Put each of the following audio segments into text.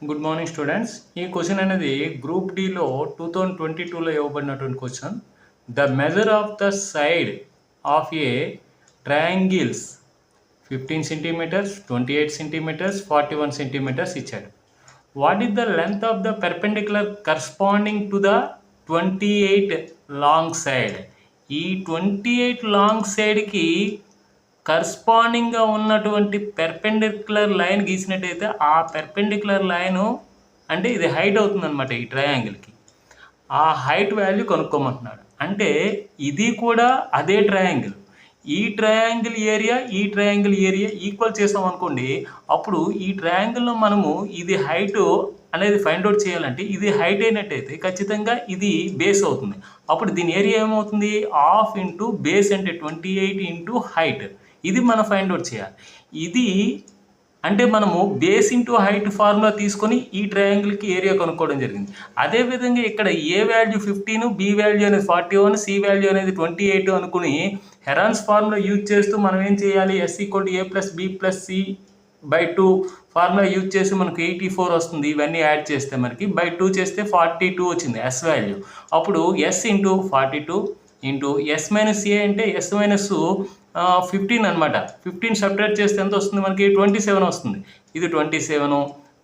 Good morning students. ఈ question అనేది group డిలో 2022లో ఇవ్వబడినటువంటి question. The measure of the side of a triangles 15 centimetres, 28 centimetres, 41 centimetres ఇచ్చాడు. What is the length of the perpendicular corresponding to the 28 long side? ఈ 28 long సైడ్కి కరస్పాండింగ్గా ఉన్నటువంటి perpendicular line గీసినట్టయితే ఆ పెర్పెండిక్యులర్ లైను అంటే ఇది హైట్ అవుతుందన్నమాట. ఈ ట్రయాంగిల్కి ఆ హైట్ వాల్యూ కనుక్కోమంటున్నాడు. అంటే ఇది కూడా అదే ట్రయాంగిల్. ఈ ట్రయాంగిల్ ఏరియా ఈక్వల్ చేసాం అనుకోండి, అప్పుడు ఈ ట్రయాంగిల్లో మనము ఇది హైట్ అనేది ఫైండ్ అవుట్ చేయాలంటే ఇది హైట్ అయినట్టయితే ఖచ్చితంగా ఇది బేస్ అవుతుంది. అప్పుడు దీని ఏరియా ఏమవుతుంది? హాఫ్ ఇంటూ బేస్ అంటే 28 ఇంటూ హైట్. ఇది మనం ఫైండ్ అవుట్ చేయాలి. ఇది అంటే మనము బేస్ ఇంటూ హైట్ ఫార్ములా తీసుకొని ఈ ట్రయాంగిల్కి ఏరియా కనుక్కోవడం జరిగింది. అదేవిధంగా ఇక్కడ ఏ వాల్యూ 15, బి వాల్యూ అనేది 41, సి వాల్యూ అనేది 28 అనుకుని హెరాన్స్ ఫార్ములా యూజ్ చేస్తూ మనం ఏం చేయాలి? S equal to A plus B plus C by 2 formula use చేసి మనకు 84 వస్తుంది. ఇవన్నీ యాడ్ చేస్తే మనకి బై 2 చేస్తే 42 వచ్చింది ఎస్ వాల్యూ. అప్పుడు S into 42 into S minus A అంటే ఎస్ మైనస్ 15 అనమాట. 15 సబ్ట్రాక్ట్ చేస్తే ఎంత వస్తుంది మనకి? 27 వస్తుంది. ఇది 27.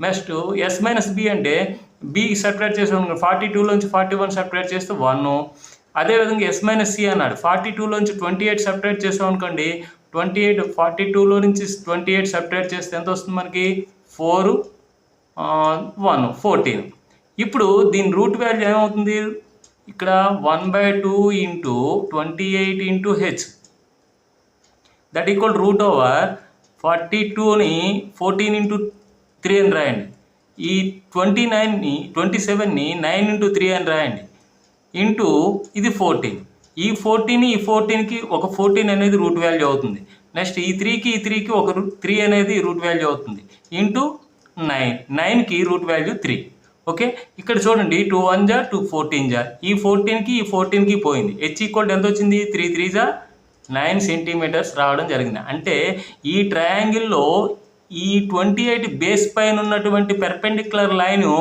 నెక్స్ట్ ఎస్ మైనస్ బి అంటే బి సబ్ట్రాక్ట్ చేసాం 42లోంచి 41 సబ్ట్రాక్ట్ చేస్తే 1. అదేవిధంగా ఎస్ మైనస్ సి అన్నాడు. 42లోంచి 28 సబ్ట్రాక్ట్ చేసాం అనుకోండి, 42లో నుంచి 28 సబ్ట్రాక్ట్ చేస్తే ఎంత వస్తుంది మనకి? 4 1 14. ఇప్పుడు దీని రూట్ వాల్యూ ఏమవుతుంది? ఇక్కడ 1/2 into 28 into H that equal root over 42ని 14 ఇంటూ 3 అని రాయండి. ఈ 27ని 9 ఇంటూ 3 అని రాయండి. ఇంటూ ఇది 14. ఈ 14కి ఒక 14 అనేది రూట్ వాల్యూ అవుతుంది. నెక్స్ట్ ఈ 3కి ఒక 3 అనేది రూట్ వాల్యూ అవుతుంది. ఇంటూ 9కి రూట్ వాల్యూ 3. ఓకే, ఇక్కడ చూడండి 2 1 జా 2 14 జా, ఈ 14కి పోయింది. హెచ్ ఈక్వల్ ఎంత వచ్చింది? 3 3 జా 9 సెంటీమీటర్స్ రావడం జరిగింది. అంటే ఈ ట్రయాంగిల్లో ఈ 28 బేస్ పైన ఉన్నటువంటి పెర్పెండిక్యులర్ లైను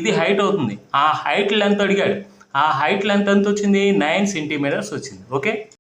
ఇది హైట్ అవుతుంది. ఆ హైట్ లెంత్ అడిగాడు. ఆ హైట్ లెంత్ ఎంత వచ్చింది? 9 సెంటీమీటర్స్ వచ్చింది. ఓకే.